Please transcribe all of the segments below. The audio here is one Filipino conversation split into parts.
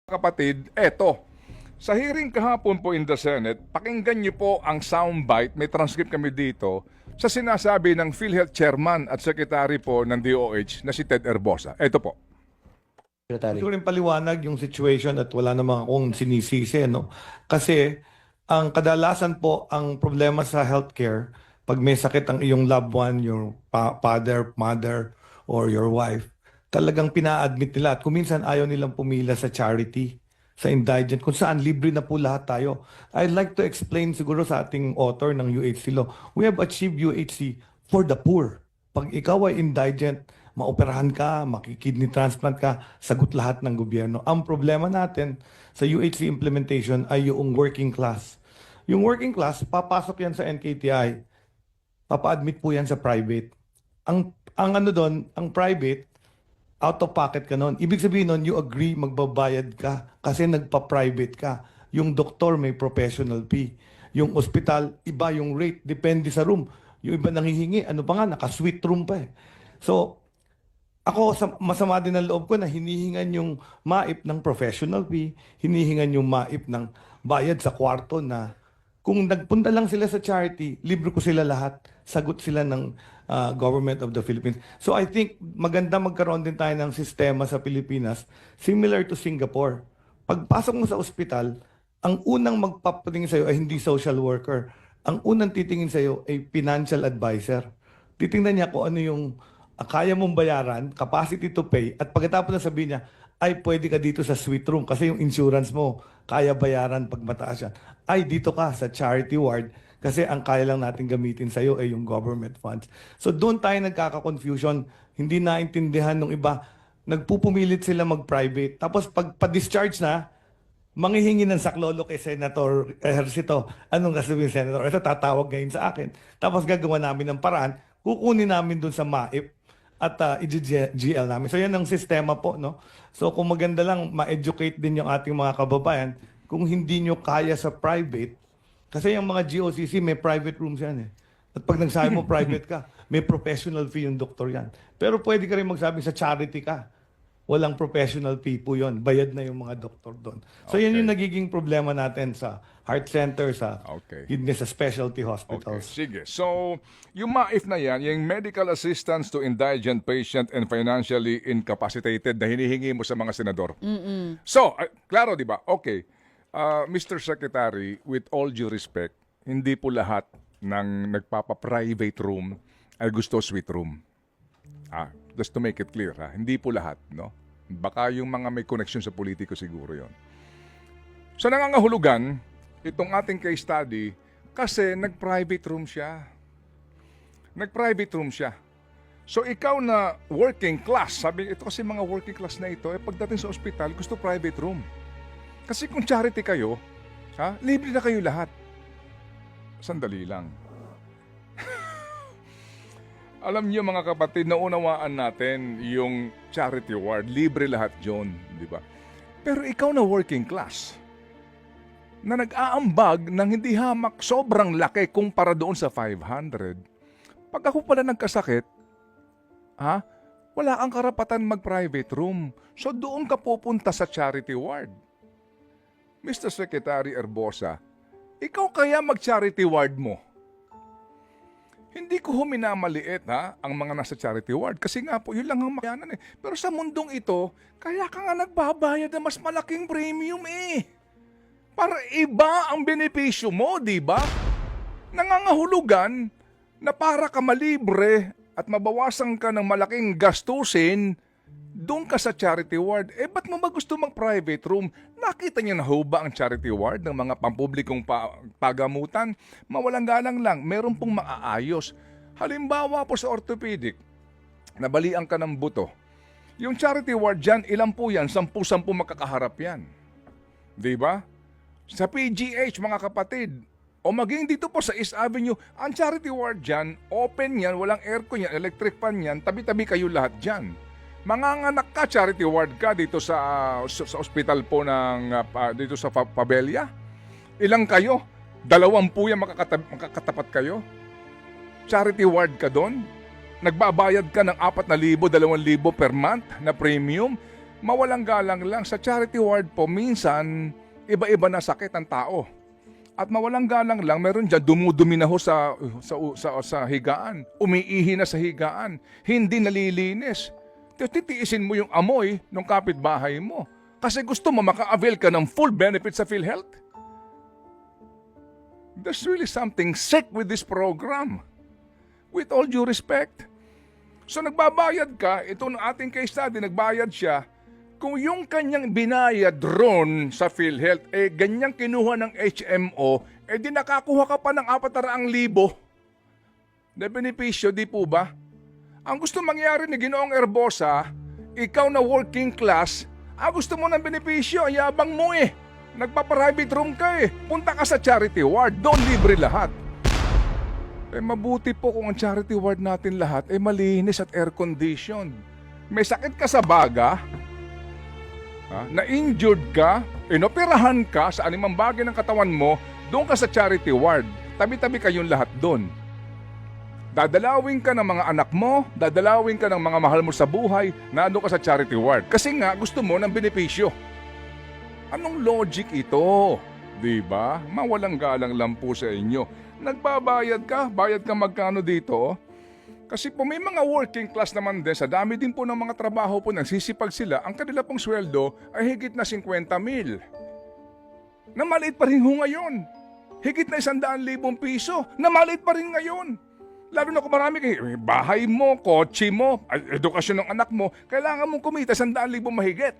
Kapatid, eto. Sa hearing kahapon po in the Senate, pakinggan niyo po ang soundbite, may transcript kami dito, sa sinasabi ng PhilHealth Chairman at Secretary po ng DOH na si Ted Herbosa. Eto po. Secretary. Gusto ko rin paliwanag yung situation at wala namang akong sinisisi, no? Kasi ang kadalasan po, ang problema sa healthcare, pag may sakit ang iyong loved one, your father, mother, or your wife, talagang pina-admit nila at kuminsan ayaw nilang pumila sa charity, sa indigent, kung saan libre na po lahat tayo. I'd like to explain siguro sa ating author ng UHC law, we have achieved UHC for the poor. Pag ikaw ay indigent, maoperahan ka, makikidney transplant ka, sagot lahat ng gobyerno. Ang problema natin sa UHC implementation ay yung working class. Yung working class, papasok yan sa NKTI, papa-admit po yan sa private. Ang ano doon, ang private, out of pocket ka noon. Ibig sabihin noon, you agree magbabayad ka kasi nagpa-private ka. Yung doktor may professional fee. Yung ospital, iba yung rate. Depende sa room. Yung iba nanghihingi, ano pa nga, naka-suite room pa eh. So, ako, masama din ang loob ko na hinihingan yung maip ng professional fee, hinihingan yung maip ng bayad sa kwarto na kung nagpunta lang sila sa charity, libre ko sila lahat. Sagot sila ng government of the Philippines. So I think maganda magkaroon din tayo ng sistema sa Pilipinas similar to Singapore. Pagpasok mo sa ospital, ang unang magpapatingin sa'yo ay hindi social worker. Ang unang titingin sa'yo ay financial advisor. Titingnan niya kung ano yung kaya mong bayaran, capacity to pay, at pagkatapos na sabihin niya, ay pwede ka dito sa suite room kasi yung insurance mo, kaya bayaran pag mataas yan. Ay dito ka sa charity ward kasi ang kaya lang natin gamitin sa'yo ay yung government funds. So doon tayo nagkaka-confusion, hindi naintindihan ng iba, nagpupumilit sila mag-private. Tapos pag pa-discharge na, manghihingi ng saklolo kay Senator Ejercito. Anong sasabihin, Senator? Ito tatawag ngayon sa akin. Tapos gagawa namin ng paraan, kukunin namin doon sa MAIP at i-GL namin. So yan ang sistema po, no? So kung maganda lang ma-educate din yung ating mga kababayan, kung hindi nyo kaya sa private, kasi yung mga GOCC may private rooms yan eh. At pag nagsabi mo private ka, may professional fee yung doktor yan. Pero pwede ka rin magsabi sa charity ka. Walang professional fee po yun. Bayad na yung mga doktor doon. So yan yung nagiging problema natin sa heart center, sa kidney, sa specialty hospitals. Sige. So, yung MAIF na yan, yung medical assistance to indigent patient and financially incapacitated na hinihingi mo sa mga senador. So, klaro, di ba? Okay. Mr. Secretary, with all due respect, hindi po lahat ng nagpapa-private room ay gusto suite room. Just to make it clear, hindi po lahat, no? Baka yung mga may connection sa politiko siguro yon. So nangangahulugan, itong ating case study, kasi nag-private room siya. Nag-private room siya. So ikaw na working class, sabi ito kasi mga working class na ito, pagdating sa ospital, gusto private room. Kasi kung charity kayo, libre na kayo lahat. Sandali lang. Alam niyo mga kapatid, naunawaan natin yung charity ward, libre lahat yun, di ba? Pero ikaw na working class, na nag-aambag ng hindi hamak, sobrang laki kumpara doon sa 500. Pag ako pala nagkasakit, wala kang karapatan mag-private room. So doon ka pupunta sa charity ward. Mr. Secretary Herbosa, ikaw kaya mag-charity ward mo? Hindi ko minamaliit ang mga nasa charity ward kasi nga po yun lang ang makayanan eh. Pero sa mundong ito, kaya ka nga nagbabayad ng mas malaking premium eh. Para iba ang benepisyo mo, di ba? Nangangahulugan na para ka malibre at mabawasan ka ng malaking gastusin, doon ka sa charity ward. Ba't mo ba gusto mag-private room? Nakita niyo na ho ba ang charity ward ng mga pampublikong pagamutan? Mawalang galang lang, meron pong maaayos. Halimbawa po sa orthopedic, nabalian ka ng buto. Yung charity ward dyan, ilan po yan? 10 makakaharap yan. Di ba? Sa PGH, mga kapatid, o maging dito po sa East Avenue, ang charity ward dyan, open yan, walang aircon yan, electric fan yan, tabi-tabi kayo lahat dyan. Manganganak ka, charity ward ka dito sa ospital po ng dito sa Pabella. Ilang kayo? 20 yan makakatapat kayo. Charity ward ka doon. Nagbabayad ka ng 4,000, 2,000 per month na premium. mawalang galang lang, sa charity ward po, minsan, iba-iba na sakit ang tao. At mawalang galang lang, meron dyan, dumudumi na ho sa higaan. Umiihi na sa higaan. Hindi nalilinis. Titiisin mo yung amoy ng kapitbahay mo. Kasi gusto mo maka-avail ka ng full benefit sa PhilHealth. There's really something sick with this program. With all due respect. So nagbabayad ka, ito ng ating case study, nagbayad siya. Kung yung kanyang binayad ron sa PhilHealth, ganyang kinuha ng HMO, di nakakuha ka pa ng 400,000 na benepisyo, di po ba? Ang gusto mangyari ni Ginoong Erbosa, ikaw na working class, gusto mo ng benepisyo, yabang mo Nagpa-private room ka Punta ka sa charity ward, doon libre lahat. Mabuti po kung ang charity ward natin lahat malinis at air-conditioned. May sakit ka sa baga, na-injured ka, inoperahan ka sa anumang bagay ng katawan mo, doon ka sa charity ward. Tabi-tabi kayong lahat doon. Dadalawin ka ng mga anak mo, dadalawin ka ng mga mahal mo sa buhay, nando ka sa charity ward. Kasi nga, gusto mo ng benepisyo. Anong logic ito? Diba? Mawalang galang lang po sa inyo. Nagbabayad ka, bayad ka magkano dito? Kasi po may mga working class naman din, sa dami din po ng mga trabaho po, nagsisipag sila, ang kanila pong sweldo ay higit na 50,000. Na maliit pa rin ho ngayon. Higit na 100,000 piso, na maliit pa rin ngayon. Lalo na kung marami kayo, bahay mo, kotse mo, edukasyon ng anak mo, kailangan mong kumita 100,000 mahigit.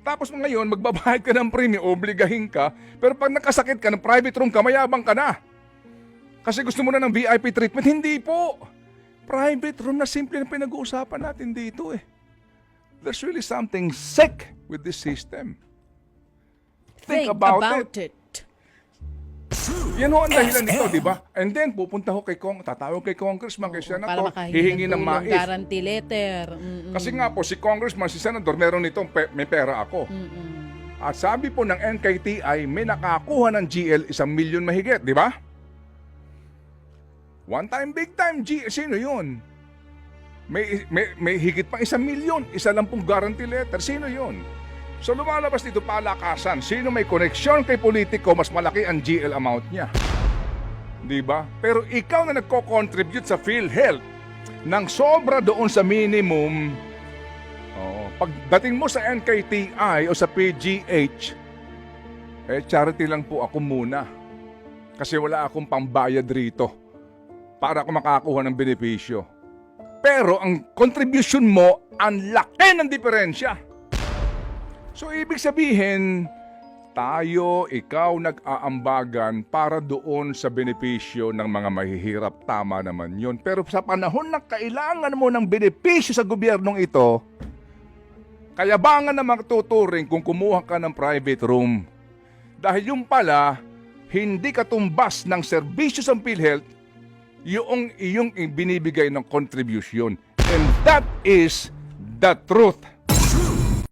Tapos ngayon, magbabayad ka ng premium, obligahin ka, pero pag nakasakit ka ng private room ka, mayabang ka na. Kasi gusto mo na ng VIP treatment, hindi po. Private room na simple na pinag-uusapan natin dito There's really something sick with this system. Think about it. Yan ho ang dahilan nito, di ba? And then, pupunta ho tatawag kay Congressman, kay Senator, hihingi ng mais. Guarantee letter. Kasi nga po, si Congressman, si Senator, meron nitong may pera ako. At sabi po ng NKTI, may nakakuha ng GL 1 milyon mahigit, di ba? One time, big time, sino yun? May higit pang 1 milyon, isa lang pong guarantee letter, sino yun? So lumalabas dito palakasan, sino may koneksyon kay politiko, mas malaki ang GL amount niya. Diba? Pero ikaw na nagko-contribute sa PhilHealth ng sobra doon sa minimum, pagdating mo sa NKTI o sa PGH, charity lang po ako muna. Kasi wala akong pambayad rito para ako makakuha ng benepisyo. Pero ang contribution mo, ang laki ng diferensya. So ibig sabihin, ikaw nag-aambagan para doon sa benepisyo ng mga mahihirap. Tama naman yun. Pero sa panahon na kailangan mo ng benepisyo sa gobyernong ito, kayabangan na magtuturing kung kumuha ka ng private room. Dahil yung pala, hindi katumbas ng serbisyo sa PhilHealth yung iyong binibigay ng contribution. And that is the truth.